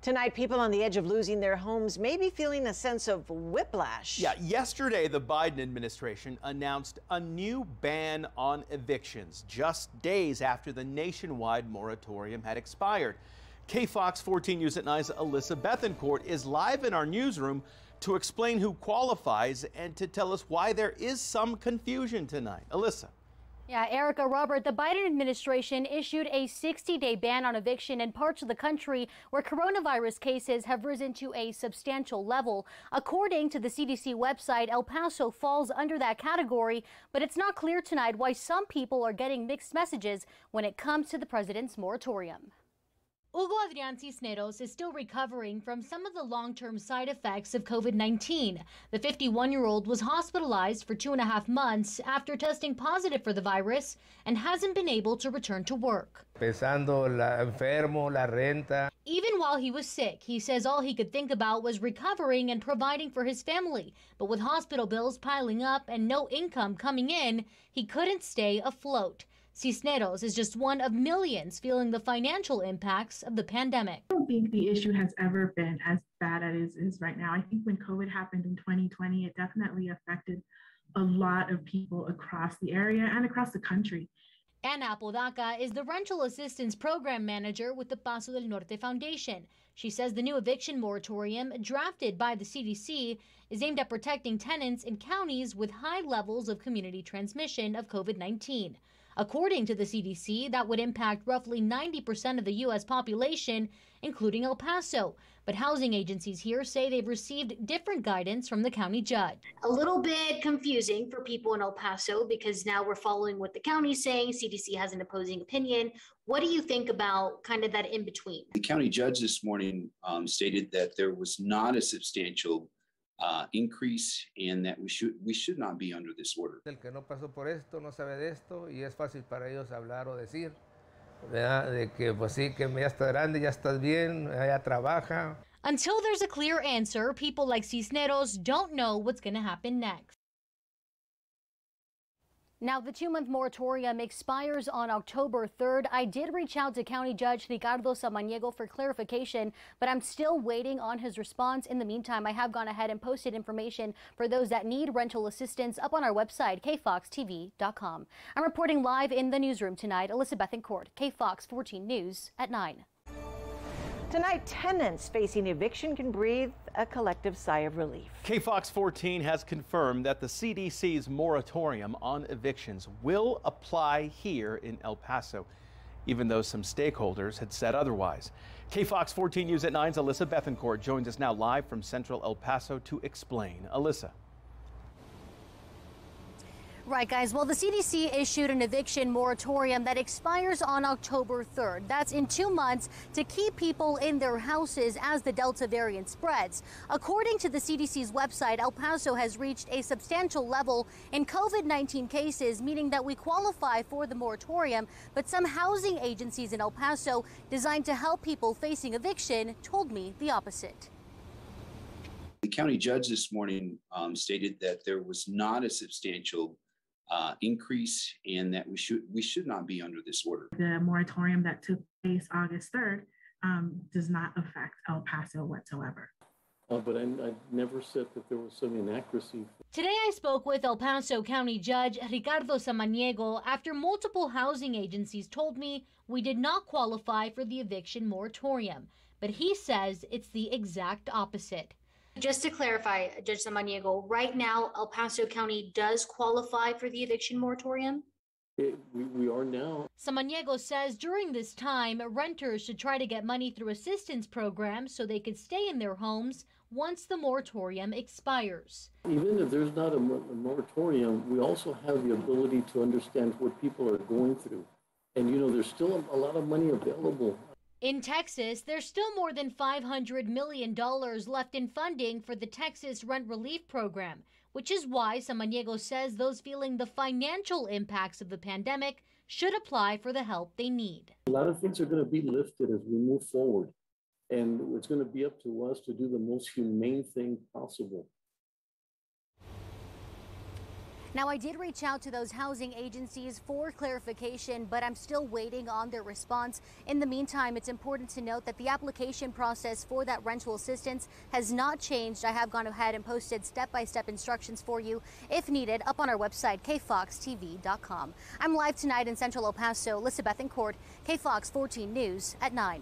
Tonight, people on the edge of losing their homes may be feeling a sense of whiplash. Yeah, yesterday the Biden administration announced a new ban on evictions just days after the nationwide moratorium had expired. Kfox 14 News at 9's Alyssa Bethencourt is live in our newsroom to explain who qualifies and to tell us why there is some confusion tonight. Alyssa. Yeah, Erica, Robert, the Biden administration issued a 60-day ban on eviction in parts of the country where coronavirus cases have risen to a substantial level. According to the CDC website, El Paso falls under that category, but it's not clear tonight why some people are getting mixed messages when it comes to the president's moratorium. Hugo Adrian Cisneros is still recovering from some of the long-term side effects of COVID-19. The 51-year-old was hospitalized for 2.5 months after testing positive for the virus and hasn't been able to return to work. Enfermo, la renta. Even while he was sick, he says all he could think about was recovering and providing for his family. But with hospital bills piling up and no income coming in, he couldn't stay afloat. Cisneros is just one of millions feeling the financial impacts of the pandemic. I don't think the issue has ever been as bad as it is right now. I think when COVID happened in 2020, it definitely affected a lot of people across the area and across the country. Ana Apodaca is the Rental Assistance Program Manager with the Paso del Norte Foundation. She says the new eviction moratorium drafted by the CDC is aimed at protecting tenants in counties with high levels of community transmission of COVID-19. According to the CDC, that would impact roughly 90% of the U.S. population, including El Paso. But housing agencies here say they've received different guidance from the county judge. A little bit confusing for people in El Paso because now we're following what the county's saying. CDC has an opposing opinion. What do you think about kind of that in between? The county judge this morning stated that there was not a substantial increase and that we should not be under this order. El que no pasó por esto no sabe de esto y es fácil para ellos hablar o decir, ¿verdad? De que pues sí, que ya está grande, ya estás bien, ya trabaja. Until there's a clear answer, people like Cisneros don't know what's going to happen next. Now, the 2-month moratorium expires on October 3rd. I did reach out to County Judge Ricardo Samaniego for clarification, but I'm still waiting on his response. In the meantime, I have gone ahead and posted information for those that need rental assistance up on our website, kfoxtv.com. I'm reporting live in the newsroom tonight. Alyssa Bethencourt, Kfox 14 News at 9. Tonight, tenants facing eviction can breathe a collective sigh of relief. Kfox 14 has confirmed that the CDC's moratorium on evictions will apply here in El Paso, even though some stakeholders had said otherwise. Kfox 14 News at 9's Alyssa Bethencourt joins us now live from Central El Paso to explain. Alyssa. Right, guys. Well, the CDC issued an eviction moratorium that expires on October 3rd. That's in 2 months to keep people in their houses as the Delta variant spreads. According to the CDC's website, El Paso has reached a substantial level in COVID-19 cases, meaning that we qualify for the moratorium. But some housing agencies in El Paso designed to help people facing eviction told me the opposite. The county judge this morning stated that there was not a substantial increase and that we should not be under this order. The moratorium that took place August 3rd does not affect El Paso whatsoever. But I never said that there was some inaccuracy. Today I spoke with El Paso County Judge Ricardo Samaniego after multiple housing agencies told me we did not qualify for the eviction moratorium. But he says it's the exact opposite. Just to clarify, Judge Samaniego, right now, El Paso County does qualify for the eviction moratorium? We are now. Samaniego says during this time, renters should try to get money through assistance programs so they could stay in their homes once the moratorium expires. Even if there's not a moratorium, we also have the ability to understand what people are going through. And, you know, there's still a lot of money available. In Texas, there's still more than $500 million left in funding for the Texas Rent Relief Program, which is why Samaniego says those feeling the financial impacts of the pandemic should apply for the help they need. A lot of things are going to be lifted as we move forward, and it's going to be up to us to do the most humane thing possible. Now, I did reach out to those housing agencies for clarification, but I'm still waiting on their response. In the meantime, it's important to note that the application process for that rental assistance has not changed. I have gone ahead and posted step-by-step instructions for you, if needed, up on our website, kfoxtv.com. I'm live tonight in Central El Paso. Elizabeth in Court, Kfox 14 News at 9.